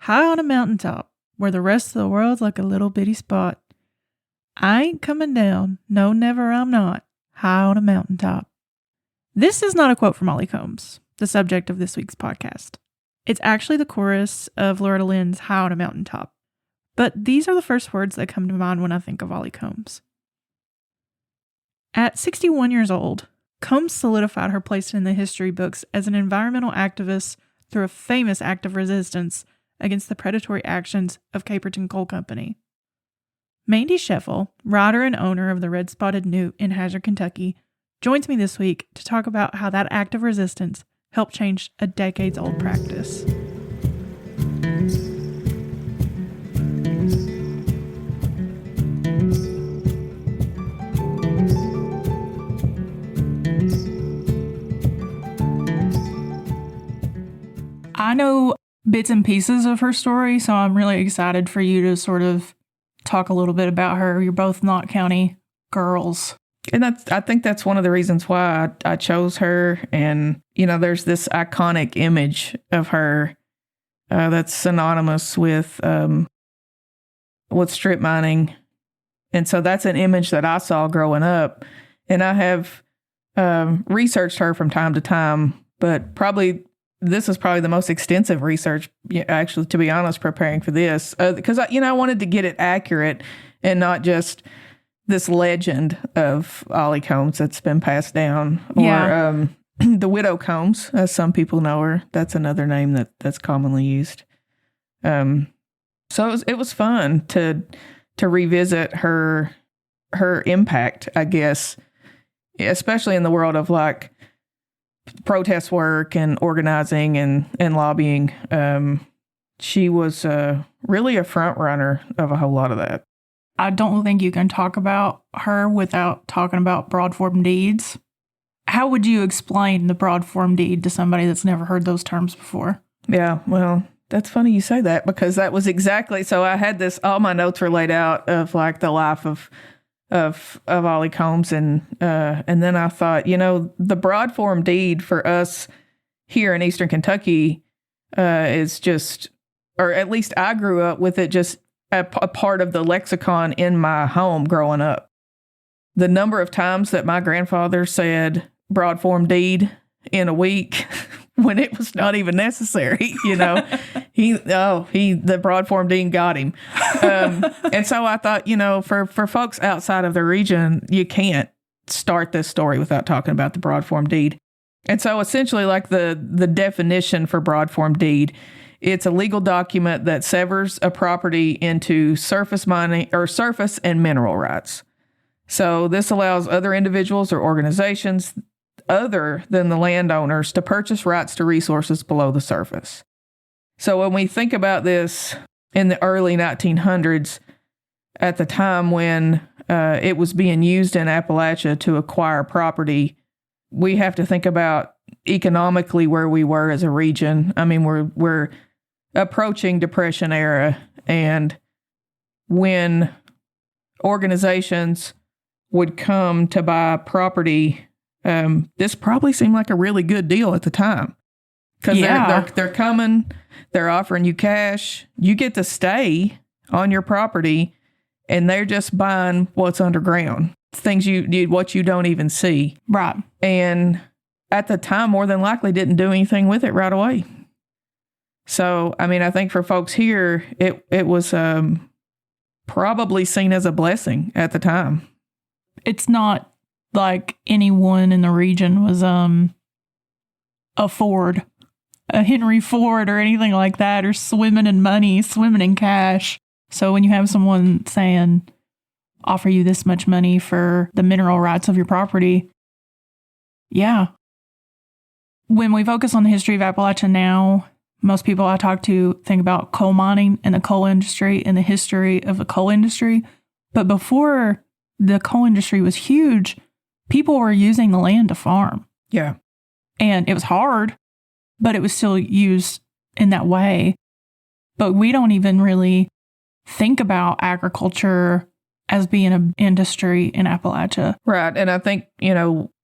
high on a mountaintop, where the rest of the world's like a little bitty spot. I ain't coming down, no never I'm not, high on a mountaintop. This is not a quote from Molly Combs, the subject of this week's podcast. It's actually the chorus of Loretta Lynn's High on a Mountaintop. But these are the first words that come to mind when I think of Molly Combs. At 61 years old, Combs solidified her place in the history books as an environmental activist through a famous act of resistance against the predatory actions of Caperton Coal Company. Mandy Sheffel, writer and owner of the Red Spotted Newt in Hazard, Kentucky, joins me this week to talk about how that act of resistance helped change a decades-old practice. I know bits and pieces of her story, so I'm really excited for you to sort of talk a little bit about her. You're both Knott County girls. And I think that's one of the reasons why I chose her. And, there's this iconic image of her that's synonymous with strip mining. And so that's an image that I saw growing up. And I have researched her from time to time, but this is probably the most extensive research, actually, to be honest, preparing for this. Because, I wanted to get it accurate and not just this legend of Ollie Combs that's been passed down. Or the Widow Combs, as some people know her. That's another name that's commonly used. So it was fun to revisit her impact, I guess, especially in the world of like protest work and organizing and lobbying. She was really a front runner of a whole lot of that. I don't think you can talk about her without talking about broad form deeds. How would you explain the broad form deed to somebody that's never heard those terms before? Yeah, well, that's funny you say that, because that was exactly, so I had this, all my notes were laid out of like the life of Ollie Combs, and then I thought, the broad form deed for us here in Eastern Kentucky is just, or at least I grew up with it, just a part of the lexicon in my home growing up. The number of times that my grandfather said broad form deed in a week when it was not even necessary, the broad form deed got him. And so I thought, for folks outside of the region, you can't start this story without talking about the broad form deed. And so essentially, like the definition for broad form deed, it's a legal document that severs a property into surface mining or surface and mineral rights. So this allows other individuals or organizations other than the landowners to purchase rights to resources below the surface. So when we think about this in the early 1900s, at the time when it was being used in Appalachia to acquire property, we have to think about economically where we were as a region. I mean, we're approaching Depression era, and when organizations would come to buy property, this probably seemed like a really good deal at the time, because they're coming, they're offering you cash, you get to stay on your property, and they're just buying what's underground, things what you don't even see. Right. And at the time, more than likely didn't do anything with it right away. So, I mean, I think for folks here, it was probably seen as a blessing at the time. It's not like anyone in the region was a Henry Ford or anything like that, or swimming in money, swimming in cash. So when you have someone saying, offer you this much money for the mineral rights of your property, yeah. When we focus on the history of Appalachia now, most people I talk to think about coal mining and the coal industry and the history of the coal industry. But before the coal industry was huge, people were using the land to farm. Yeah. And it was hard, but it was still used in that way. But we don't even really think about agriculture as being an industry in Appalachia. Right. And I think,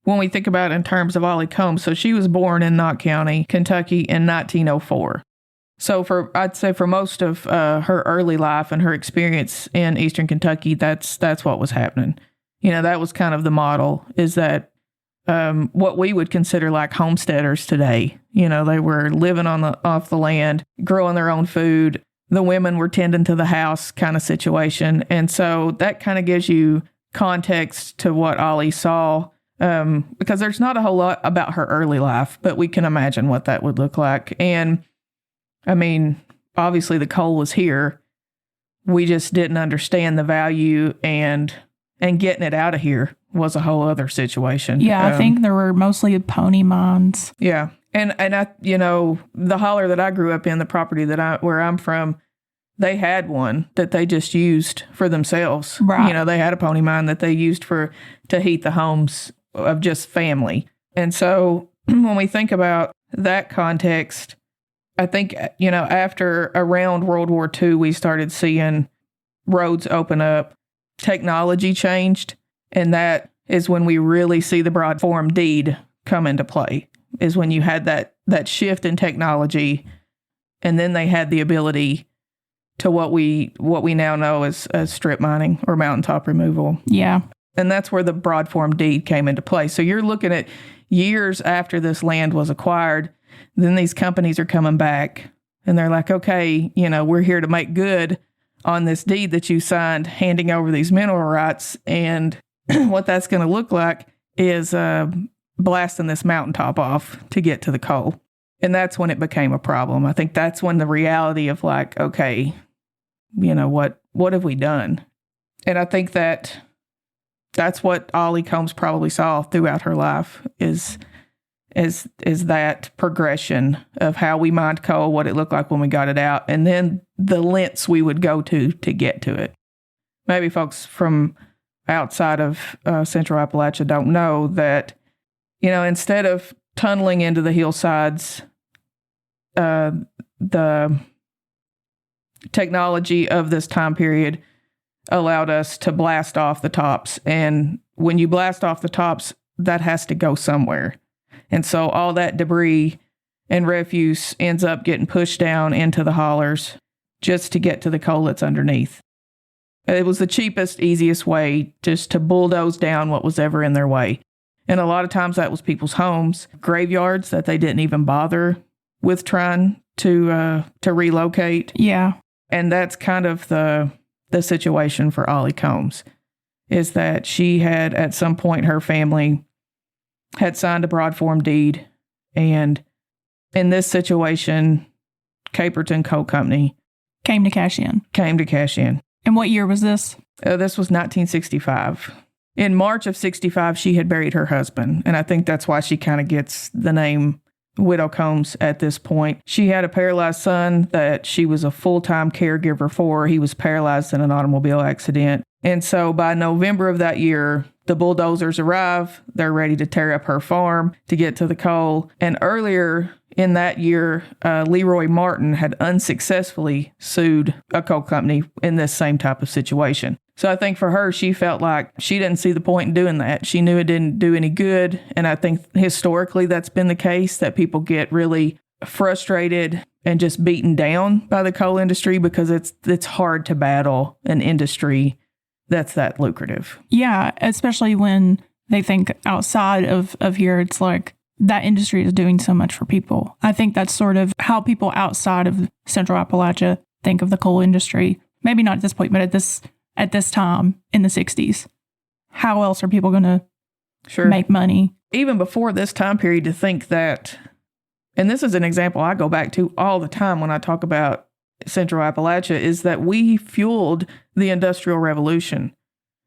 when we think about it in terms of Ollie Combs, so she was born in Knott County, Kentucky in 1904. So I'd say for most of her early life and her experience in Eastern Kentucky, that's what was happening. That was kind of the model, is that what we would consider like homesteaders today. They were living off the land, growing their own food. The women were tending to the house kind of situation. And so that kind of gives you context to what Ollie saw, because there's not a whole lot about her early life, but we can imagine what that would look like. And I mean, obviously the coal was here. We just didn't understand the value, and getting it out of here was a whole other situation. Yeah, I think there were mostly pony mines. Yeah. And I, the holler that I grew up in, the property where I'm from, they had one that they just used for themselves. Right. They had a pony mine that they used to heat the homes of just family. And so when we think about that context, I think, after around World War II, we started seeing roads open up, technology changed, and that is when we really see the broad form deed come into play, is when you had that shift in technology, and then they had the ability to what we now know as strip mining or mountaintop removal. Yeah. And that's where the broad form deed came into play. So you're looking at years after this land was acquired, then these companies are coming back and they're like, okay, we're here to make good on this deed that you signed, handing over these mineral rights. And what that's going to look like is blasting this mountaintop off to get to the coal. And that's when it became a problem. I think that's when the reality of like, okay, what have we done? And I think that's what Ollie Combs probably saw throughout her life is that progression of how we mined coal, what it looked like when we got it out, and then the lengths we would go to get to it. Maybe folks from outside of Central Appalachia don't know that, instead of tunneling into the hillsides, the technology of this time period allowed us to blast off the tops. And when you blast off the tops, that has to go somewhere. And so all that debris and refuse ends up getting pushed down into the haulers just to get to the coal that's underneath. It was the cheapest, easiest way just to bulldoze down what was ever in their way. And a lot of times that was people's homes, graveyards that they didn't even bother with trying to relocate. Yeah. And that's kind of the situation for Ollie Combs, is that she had, at some point, her family had signed a broad form deed. And in this situation, Caperton Coal Company Came to cash in. And what year was this? This was 1965. In March of 65, she had buried her husband. And I think that's why she kind of gets the name Widow Combs at this point. She had a paralyzed son that she was a full-time caregiver for. He was paralyzed in an automobile accident. And so by November of that year, the bulldozers arrive. They're ready to tear up her farm to get to the coal. And earlier in that year, Leroy Martin had unsuccessfully sued a coal company in this same type of situation. So I think for her, she felt like she didn't see the point in doing that. She knew it didn't do any good. And I think historically that's been the case, that people get really frustrated and just beaten down by the coal industry because it's hard to battle an industry that's that lucrative. Yeah, especially when they think outside of here, it's like that industry is doing so much for people. I think that's sort of how people outside of Central Appalachia think of the coal industry. Maybe not at this point, but at this time in the 60s. How else are people going to make money? Even before this time period, to think that, and this is an example I go back to all the time when I talk about Central Appalachia, is that we fueled the Industrial Revolution.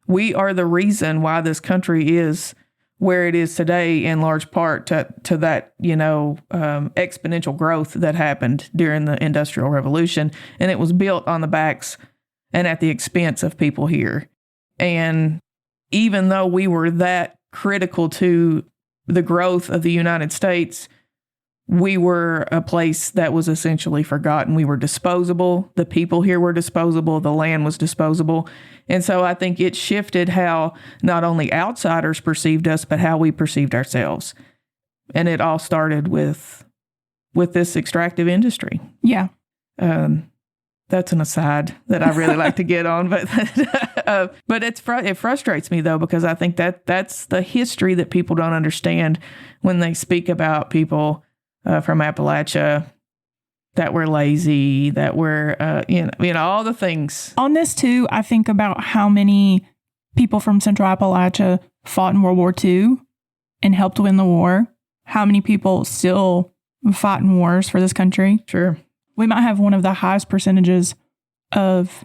We are the reason why this country is where it is today, in large part to that, exponential growth that happened during the Industrial Revolution. And it was built on the backs and at the expense of people here. And even though we were that critical to the growth of the United States, we were a place that was essentially forgotten. We were disposable. The people here were disposable. The land was disposable. And so I think it shifted how not only outsiders perceived us, but how we perceived ourselves. And it all started with this extractive industry. Yeah. That's an aside that I really like to get on, but it frustrates me though, because I think that's the history that people don't understand when they speak about people from Appalachia, that we're lazy, that we're all the things. On this too, I think about how many people from Central Appalachia fought in World War II and helped win the war. How many people still fight in wars for this country? Sure. We might have one of the highest percentages of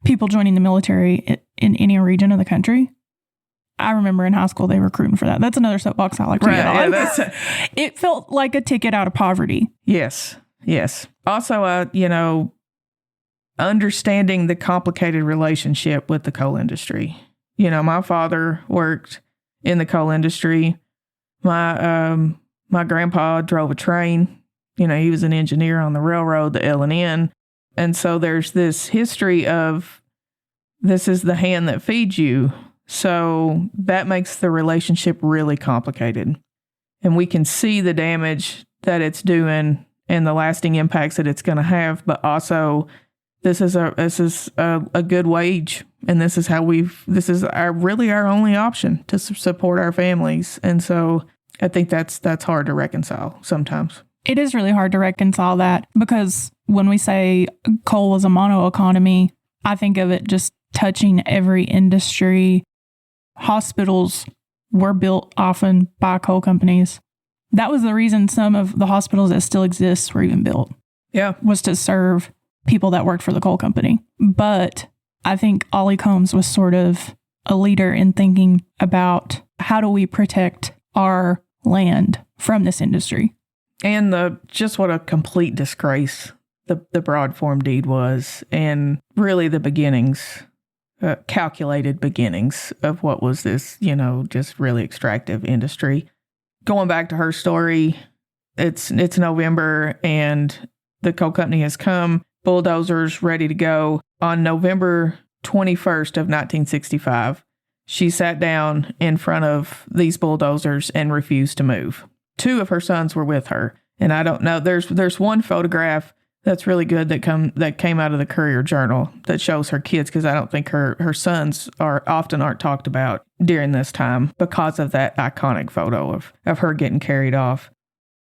people joining the military in any region of the country. I remember in high school they were recruiting for that. That's another soapbox I like to get on. Yeah, it felt like a ticket out of poverty. Yes. Also, understanding the complicated relationship with the coal industry. My father worked in the coal industry. My grandpa drove a train. He was an engineer on the railroad, the L&N. And so there's this history of this is the hand that feeds you. So that makes the relationship really complicated. And we can see the damage that it's doing and the lasting impacts that it's going to have. But also, this is a good wage. And this is really our only option to support our families. And so I think that's hard to reconcile sometimes. It is really hard to reconcile that, because when we say coal was a mono economy, I think of it just touching every industry. Hospitals were built often by coal companies. That was the reason some of the hospitals that still exist were even built. Yeah. Was to serve people that worked for the coal company. But I think Ollie Combs was sort of a leader in thinking about how do we protect our land from this industry. And what a complete disgrace the broad form deed was, and really the beginnings, calculated beginnings of what was this, just really extractive industry. Going back to her story, it's November and the coal company has come, bulldozers ready to go. On November 21st of 1965, she sat down in front of these bulldozers and refused to move. 2 of her sons were with her. And I don't know, there's one photograph that's really good that came out of the Courier Journal that shows her kids, because I don't think her sons aren't talked about during this time because of that iconic photo of her getting carried off.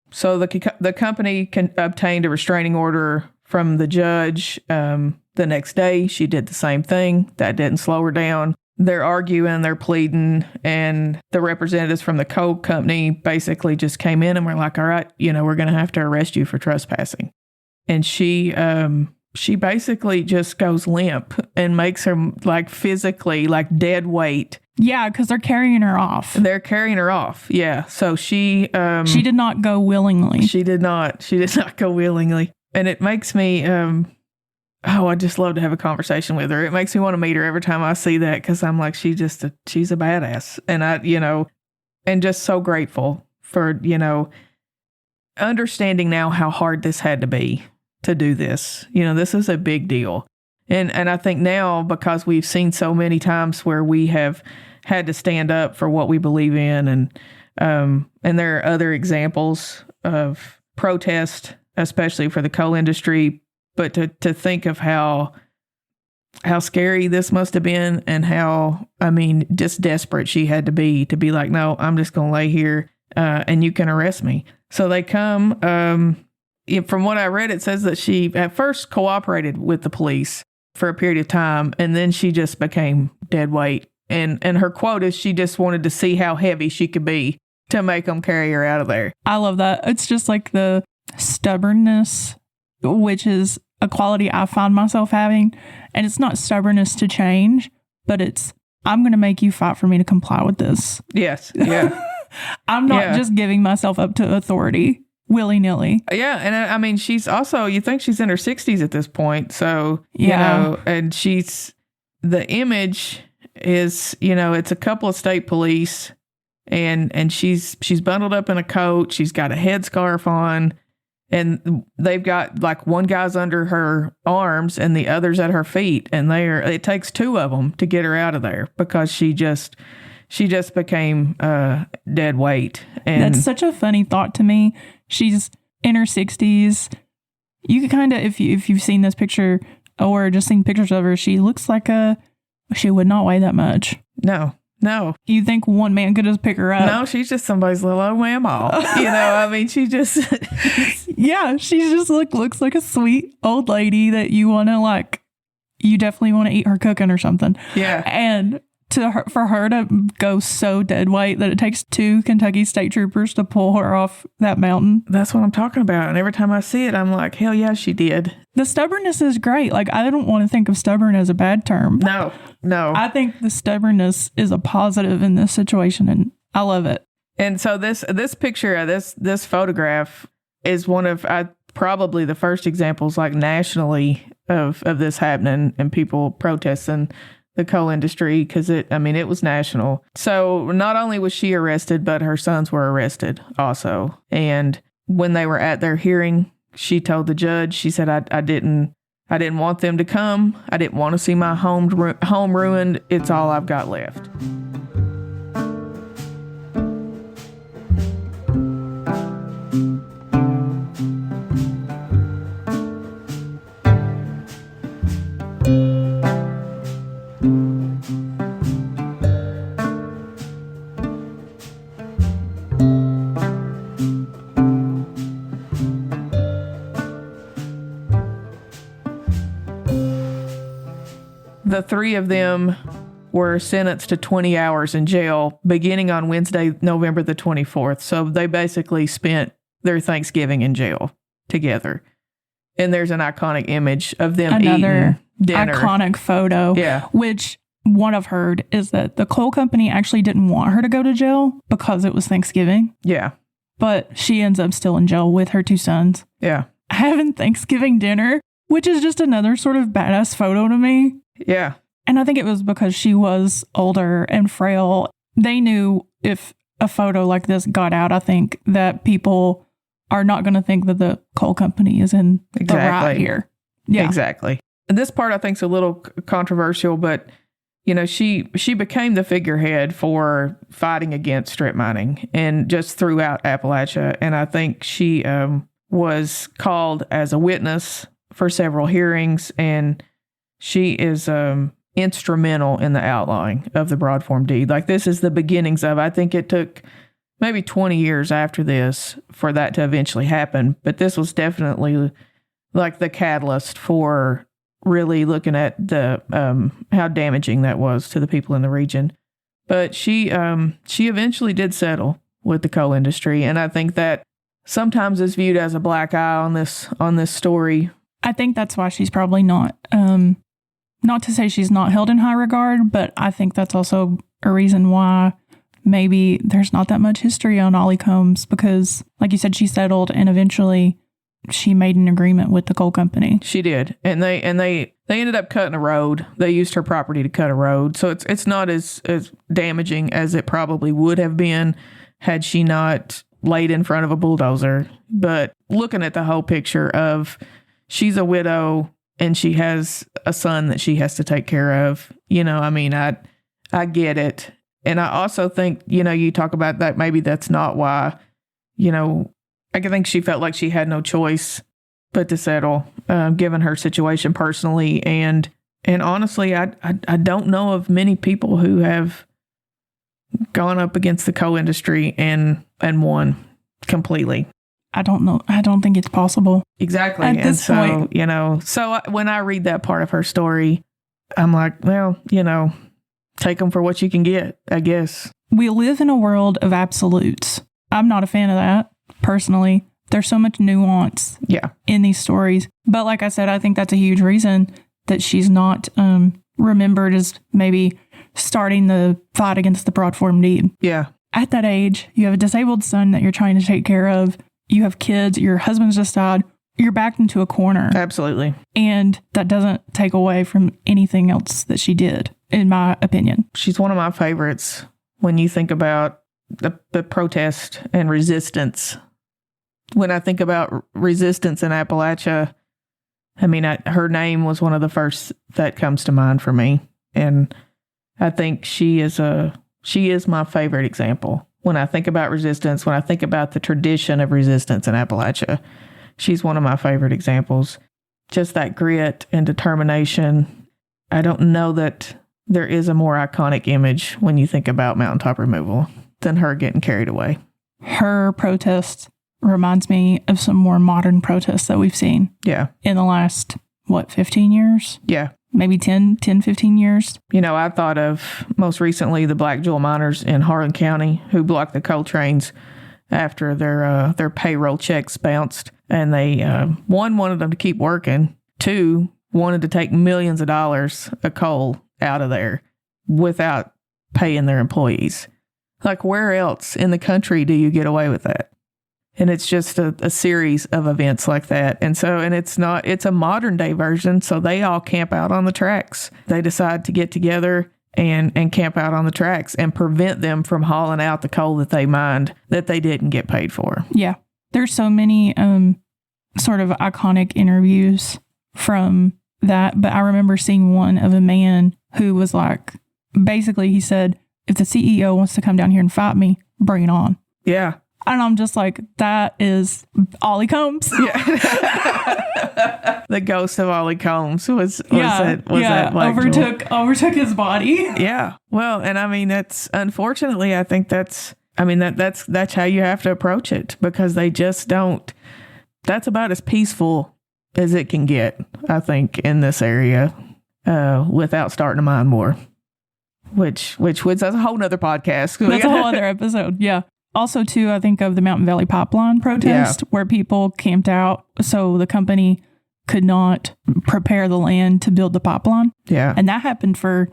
So the company obtained a restraining order from the judge. The next day, she did the same thing. That didn't slow her down. They're arguing, they're pleading, and the representatives from the coal company basically just came in and were like, all right, we're going to have to arrest you for trespassing. And she basically just goes limp and makes her physically dead weight. Yeah, because they're carrying her off. Yeah. So she did not go willingly. She did not go willingly. And it makes me, I just love to have a conversation with her. It makes me want to meet her every time I see that, because I'm like, she's a badass. And and just so grateful for, understanding now how hard this had to be to do this. This is a big deal. And I think now, because we've seen so many times where we have had to stand up for what we believe in, and there are other examples of protest, especially for the coal industry. But to think of how scary this must have been, and how, just desperate she had to be like, no, I'm just going to lay here and you can arrest me. So they come. From what I read, it says that she at first cooperated with the police for a period of time, and then she just became dead weight. And her quote is she just wanted to see how heavy she could be to make them carry her out of there. I love that. It's just like the stubbornness, which is a quality I find myself having. And it's not stubbornness to change, but it's, I'm going to make you fight for me to comply with this. Yes. Yeah. I'm not just giving myself up to authority willy-nilly. Yeah. And she's also, you think she's in her 60s at this point. So, and the image is, it's a couple of state police, and she's bundled up in a coat. She's got a headscarf on, and they've got one guy's under her arms and the other's at her feet. And it takes 2 of them to get her out of there, because she just became dead weight. And that's such a funny thought to me. She's in her 60s. You could kind of, if you've seen this picture or just seen pictures of her, she looks like she would not weigh that much. No. You think one man could just pick her up? No, she's just somebody's little old mamaw. I mean, she just... Yeah, she just looks like a sweet old lady that you want to you definitely want to eat her cooking or something. Yeah. And for her to go so dead weight that it takes 2 Kentucky State Troopers to pull her off that mountain. That's what I'm talking about. And every time I see it, I'm like, hell yeah, she did. The stubbornness is great. I don't want to think of stubborn as a bad term. No. I think the stubbornness is a positive in this situation, and I love it. And so this picture, this photograph is one of probably the first examples nationally of this happening and people protesting the coal industry, because it was national. So not only was she arrested, but her sons were arrested also. And when they were at their hearing, she told the judge, she said, I didn't want them to come. I didn't want to see my home ruined. It's all I've got left. The 3 of them were sentenced to 20 hours in jail beginning on Wednesday, November the 24th. So they basically spent their Thanksgiving in jail together. And there's an iconic image of them eating dinner. Iconic photo. Yeah. Which what I've heard is that the coal company actually didn't want her to go to jail because it was Thanksgiving. Yeah. But she ends up still in jail with her 2 sons. Yeah. Having Thanksgiving dinner, which is just another sort of badass photo to me. Yeah. And I think it was because she was older and frail. They knew if a photo like this got out, I think that people are not going to think that the coal company is in the right here. Yeah. Exactly. And this part I think is a little controversial, but she became the figurehead for fighting against strip mining and just throughout Appalachia. And I think she was called as a witness for several hearings, and she is instrumental in the outlawing of the broad form deed. This is the beginnings of, I think it took maybe 20 years after this for that to eventually happen. But this was definitely the catalyst for really looking at the how damaging that was to the people in the region. But she eventually did settle with the coal industry, and I think that sometimes is viewed as a black eye on this story. I think that's why she's probably not to say she's not held in high regard, but I think that's also a reason why maybe there's not that much history on Ollie Combs, because like you said, she settled and eventually she made an agreement with the coal company. She did. And they ended up cutting a road. They used her property to cut a road. So it's not as damaging as it probably would have been had she not laid in front of a bulldozer. But looking at the whole picture of she's a widow and she has a son that she has to take care of, I get it. And I also think, you talk about that, maybe that's not why, I think she felt like she had no choice but to settle, given her situation personally. And honestly, I don't know of many people who have gone up against the coal industry and won completely. I don't know. I don't think it's possible. Exactly. At this point. So when I read that part of her story, I'm like, well, take them for what you can get, I guess. We live in a world of absolutes. I'm not a fan of that, personally. There's so much nuance in these stories. But like I said, I think that's a huge reason that she's not remembered as maybe starting the fight against the broad form deed. Yeah. At that age, you have a disabled son that you're trying to take care of. You have kids. Your husband's just died. You're backed into a corner. Absolutely. And that doesn't take away from anything else that she did, in my opinion. She's one of my favorites when you think about the protest and resistance. When I think about resistance in Appalachia, her name was one of the first that comes to mind for me. And I think she is my favorite example. When I think about resistance, when I think about the tradition of resistance in Appalachia, she's one of my favorite examples. Just that grit and determination. I don't know that there is a more iconic image when you think about mountaintop removal than her getting carried away. Her protest reminds me of some more modern protests that we've seen. Yeah. In the last, 15 years? Yeah. Maybe 10, 15 years. You know, I thought of most recently the Black Jewel miners in Harlan County who blocked the coal trains after their payroll checks bounced. And they, one, wanted them to keep working. Two, wanted to take millions of dollars of coal out of there without paying their employees. Like, where else in the country do you get away with that? And it's just a series of events like that. And it's a modern day version. So they all camp out on the tracks. They decide to get together and camp out on the tracks and prevent them from hauling out the coal that they mined that they didn't get paid for. Yeah. There's so many sort of iconic interviews from that. But I remember seeing one of a man who was like, basically he said, if the CEO wants to come down here and fight me, bring it on. Yeah. And I'm just like, that is Ollie Combs. Yeah. The ghost of Ollie Combs was that overtook his body. Yeah. Well, and I mean, that's unfortunately, I think that's how you have to approach it, because they just don't. That's about as peaceful as it can get, I think, in this area, without starting a mine war, which that's a whole nother podcast. That's a whole other episode. Yeah. Also, too, I think of the Mountain Valley Pipeline protest, where people camped out so the company could not prepare the land to build the pipeline. Yeah. And that happened for,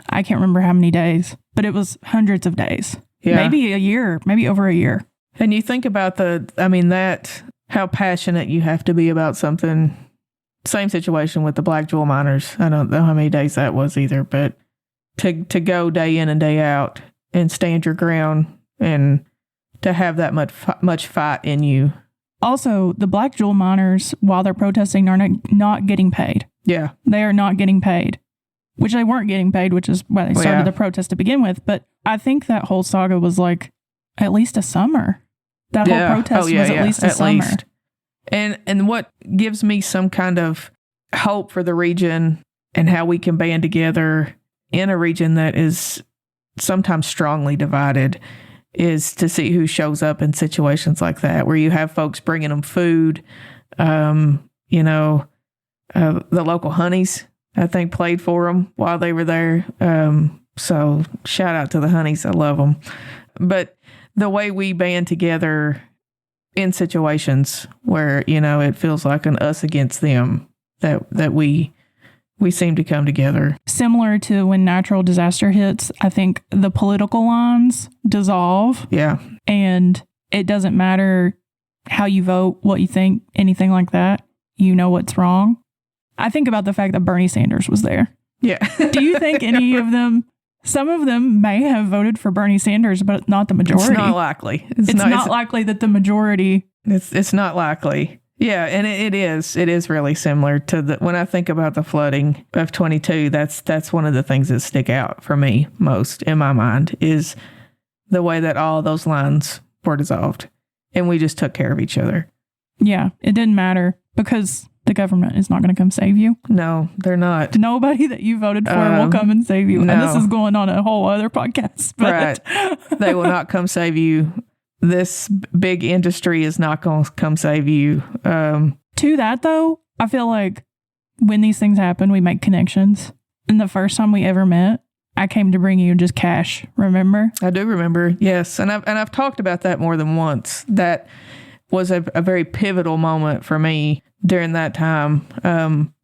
I can't remember how many days, but it was hundreds of days. Yeah. Maybe a year, maybe over a year. And you think about how passionate you have to be about something. Same situation with the Black Jewel miners. I don't know how many days that was either, but to go day in and day out and stand your ground and to have that much fight in you. Also, the Black Jewel miners, while they're protesting, are not getting paid. Yeah. They are not getting paid, which they weren't getting paid, which is why they started the protest to begin with. But I think that whole saga was like at least a summer. That whole protest was at least a summer. And what gives me some kind of hope for the region and how we can band together in a region that is sometimes strongly divided is to see who shows up in situations like that, where you have folks bringing them food. The local Honeys, I think, played for them while they were there. So shout out to the Honeys. I love them. But the way we band together in situations where, it feels like an us against them, that we seem to come together. Similar to when natural disaster hits, I think the political lines dissolve. Yeah. And it doesn't matter how you vote, what you think, anything like that. You know what's wrong. I think about the fact that Bernie Sanders was there. Yeah. Do you think any of them, some of them may have voted for Bernie Sanders, but not the majority? It's not likely. It's not likely that the majority. It's not likely. Yeah, and it is really similar to when I think about the flooding of 22. That's one of the things that stick out for me most in my mind is the way that all those lines were dissolved, and we just took care of each other. Yeah, it didn't matter because the government is not going to come save you. No, they're not. Nobody that you voted for will come and save you. No. And this is going on a whole other podcast. But. Right, they will not come save you. This big industry is not going to come save you. To that, though, I feel like when these things happen, we make connections. And the first time we ever met, I came to bring you just cash. Remember? I do remember. Yes, and I've talked about that more than once. That was a very pivotal moment for me during that time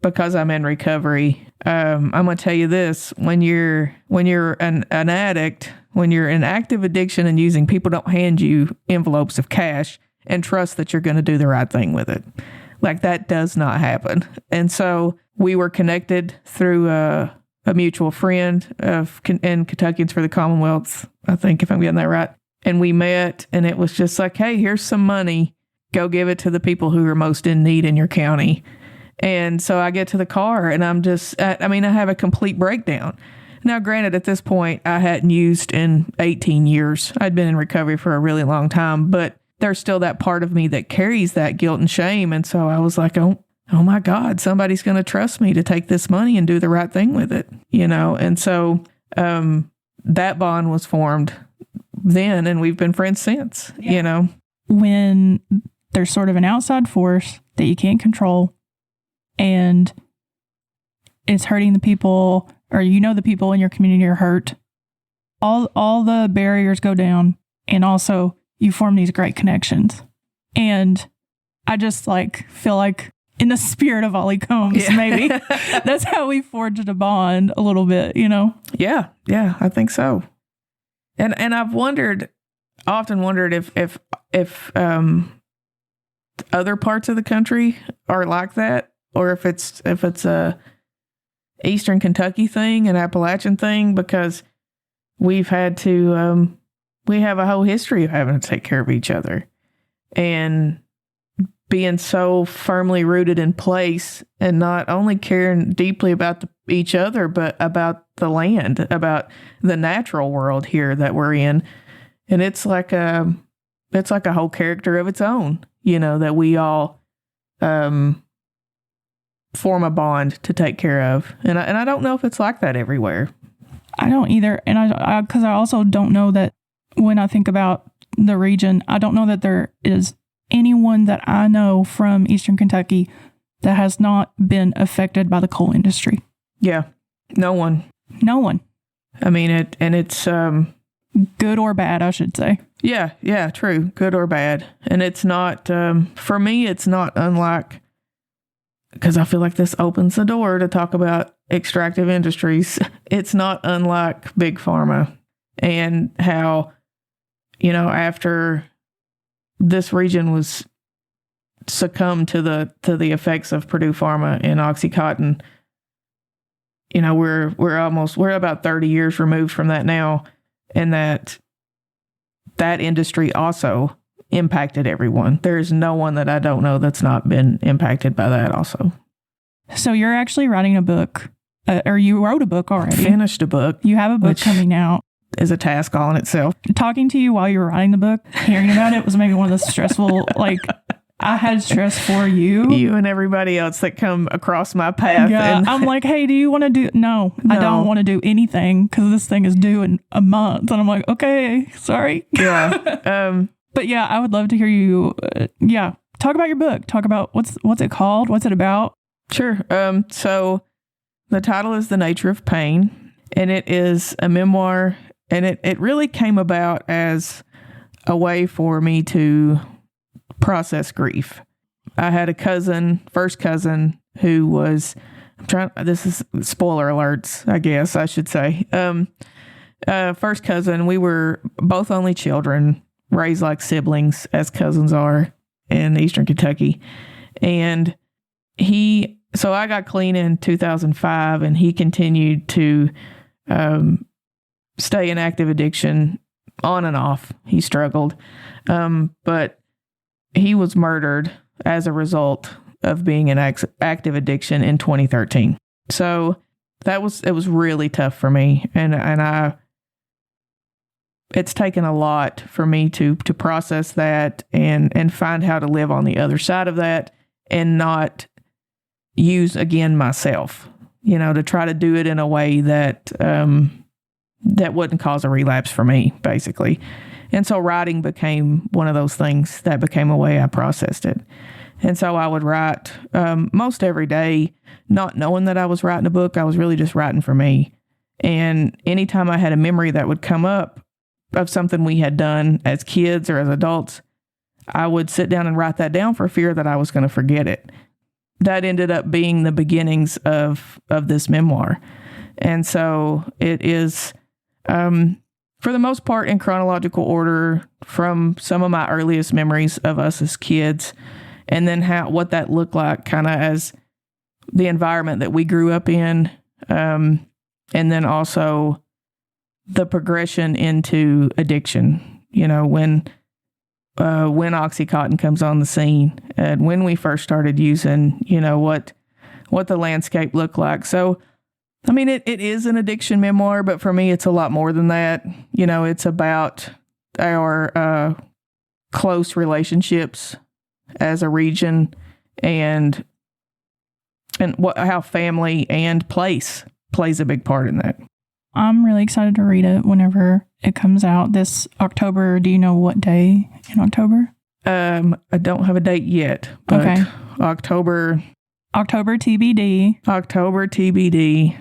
because I'm in recovery. I'm going to tell you this: when you're an addict. When you're in active addiction and using, people don't hand you envelopes of cash and trust that you're going to do the right thing with it. Like, that does not happen. And so we were connected through a mutual friend in Kentuckians for the Commonwealth, I think, if I'm getting that right. And we met, and it was just like, hey, here's some money. Go give it to the people who are most in need in your county. And so I get to the car, and I'm just, I have a complete breakdown. Now, granted, at this point, I hadn't used in 18 years. I'd been in recovery for a really long time, but there's still that part of me that carries that guilt and shame. And so I was like, oh my God, somebody's going to trust me to take this money and do the right thing with it, And so that bond was formed then, and we've been friends since, When there's sort of an outside force that you can't control and it's hurting the people, or the people in your community are hurt, all the barriers go down, and also you form these great connections. And I just feel like in the spirit of Ollie Combs, maybe that's how we forged a bond a little bit, Yeah, I think so. And I've often wondered if other parts of the country are like that, or if it's a Eastern Kentucky thing, an Appalachian thing, because we've had to, we have a whole history of having to take care of each other and being so firmly rooted in place, and not only caring deeply about each other, but about the land, about the natural world here that we're in. And it's like a whole character of its own, that we all form a bond to take care of. And I don't know if it's like that everywhere. I don't either. And because I also don't know that when I think about the region, I don't know that there is anyone that I know from Eastern Kentucky that has not been affected by the coal industry. Yeah. No one. I mean, it's good or bad, I should say. Yeah, true. Good or bad. And it's not, for me, it's not unlike, because I feel like this opens the door to talk about extractive industries. It's not unlike Big Pharma, and how, after this region was succumbed to the effects of Purdue Pharma and OxyContin, we're about 30 years removed from that now, and that industry also impacted everyone. There's no one that I don't know that's not been impacted by that also. So you're actually writing a book, or you wrote a book already. Finished a book. You have a book coming out. Is a task all in itself. Talking to you while you were writing the book, hearing about it was maybe one of the stressful, I had stress for you. You and everybody else that come across my path. Yeah, and I'm like, hey, do you want to do? No, I don't want to do anything because this thing is due in a month. And I'm like, okay, sorry. Yeah. But yeah, I would love to hear you. Talk about your book. Talk about what's it called? What's it about? Sure. So the title is The Nature of Pain, and it is a memoir. And it really came about as a way for me to process grief. I had a first cousin, who was, this is spoiler alerts, I guess I should say. First cousin, we were both only children, raised like siblings, as cousins are in Eastern Kentucky. And so I got clean in 2005, and he continued to stay in active addiction on and off. He struggled. But he was murdered as a result of being in active addiction in 2013. So it was really tough for me. And it's taken a lot for me to process that and find how to live on the other side of that, and not use again myself, to try to do it in a way that wouldn't cause a relapse for me, basically. And so writing became one of those things that became a way I processed it. And so I would write most every day, not knowing that I was writing a book. I was really just writing for me. And anytime I had a memory that would come up of something we had done as kids or as adults, I would sit down and write that down for fear that I was going to forget it. That ended up being the beginnings of this memoir. And so it is, for the most part, in chronological order, from some of my earliest memories of us as kids, and then what that looked like kind of as the environment that we grew up in, and then also the progression into addiction. When OxyContin comes on the scene, and when we first started using, what the landscape looked like. So, I mean, it is an addiction memoir, but for me, it's a lot more than that. It's about our close relationships as a region, and how family and place plays a big part in that. I'm really excited to read it whenever it comes out this October. Do you know what day in October? I don't have a date yet, but Okay. October TBD. October TBD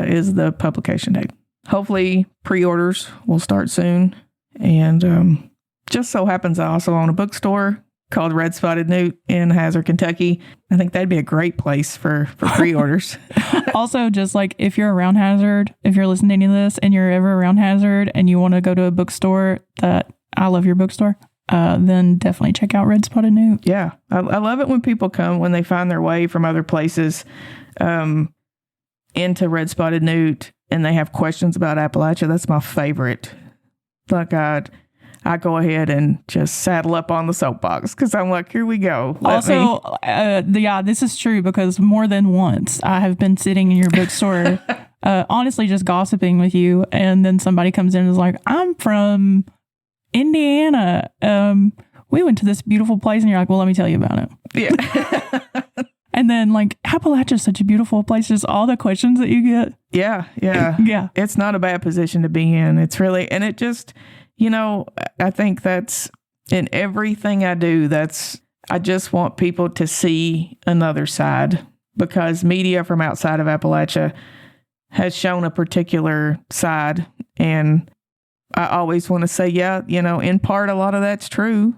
is the publication date. Hopefully pre-orders will start soon. And just so happens I also own a bookstore called Red Spotted Newt in Hazard, Kentucky. I think that'd be a great place for pre-orders. Also, just like if you're around Hazard, if you're listening to this and you're ever around Hazard and you want to go to a bookstore that I love your bookstore, then definitely check out Red Spotted Newt. Yeah. I love it when people come, when they find their way from other places into Red Spotted Newt and they have questions about Appalachia. That's my favorite. Like I go ahead and just saddle up on the soapbox because I'm like, here we go. This is true because more than once I have been sitting in your bookstore, honestly, just gossiping with you. And then somebody comes in and is like, I'm from Indiana. We went to this beautiful place. And you're like, well, let me tell you about it. Yeah. And then like Appalachia is such a beautiful place. Just all the questions that you get. Yeah. Yeah. It's not a bad position to be in. It's really, and it just, I think that's in everything I do. I just want people to see another side because media from outside of Appalachia has shown a particular side. And I always want to say, in part, a lot of that's true.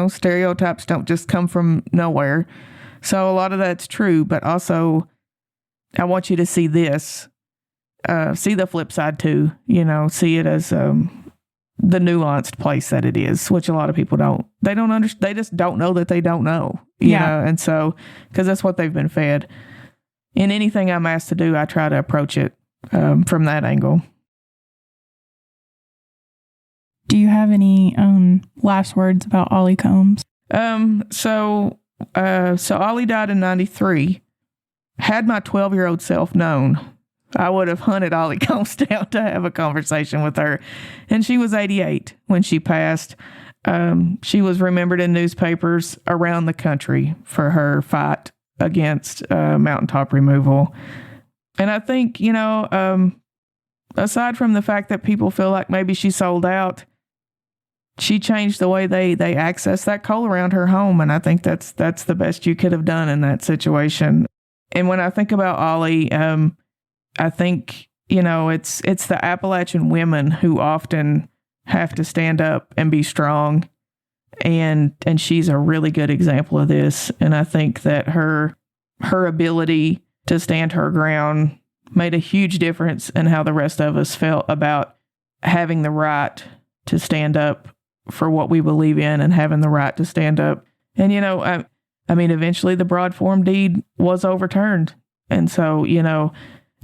Stereotypes don't just come from nowhere. So a lot of that's true. But also, I want you to see this, see the flip side too, see it as the nuanced place that it is, which a lot of people don't. They don't understand. They just don't know that they don't know. You know? And so, because that's what they've been fed. In anything I'm asked to do, I try to approach it from that angle. Do you have any last words about Ollie Combs? So Ollie died in 93. Had my 12-year-old self known, I would have hunted Ollie Combs down to have a conversation with her. And she was 88 when she passed. She was remembered in newspapers around the country for her fight against mountaintop removal. And I think, aside from the fact that people feel like maybe she sold out, she changed the way they access that coal around her home. And I think that's the best you could have done in that situation. And when I think about Ollie, I think, it's the Appalachian women who often have to stand up and be strong. And she's a really good example of this. And I think that her ability to stand her ground made a huge difference in how the rest of us felt about having the right to stand up for what we believe in and having the right to stand up. And, eventually the broad form deed was overturned. And so,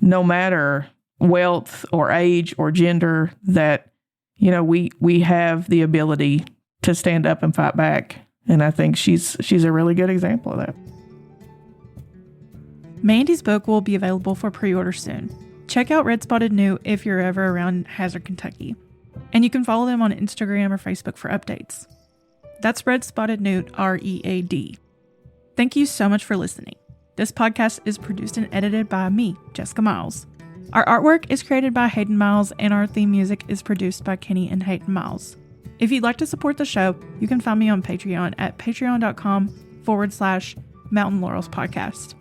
no matter wealth or age or gender, that, we have the ability to stand up and fight back. And I think she's a really good example of that. Mandy's book will be available for pre-order soon. Check out Red Spotted Newt if you're ever around Hazard, Kentucky. And you can follow them on Instagram or Facebook for updates. That's Red Spotted Newt, READ. Thank you so much for listening. This podcast is produced and edited by me, Jessica Miles. Our artwork is created by Hayden Miles, and our theme music is produced by Kenny and Hayden Miles. If you'd like to support the show, you can find me on Patreon at patreon.com/Mountain Laurels Podcast.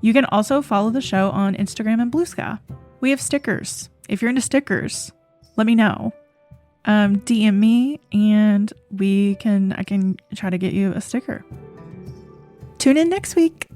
You can also follow the show on Instagram and Bluesky. We have stickers. If you're into stickers, let me know. DM me and I can try to get you a sticker. Tune in next week.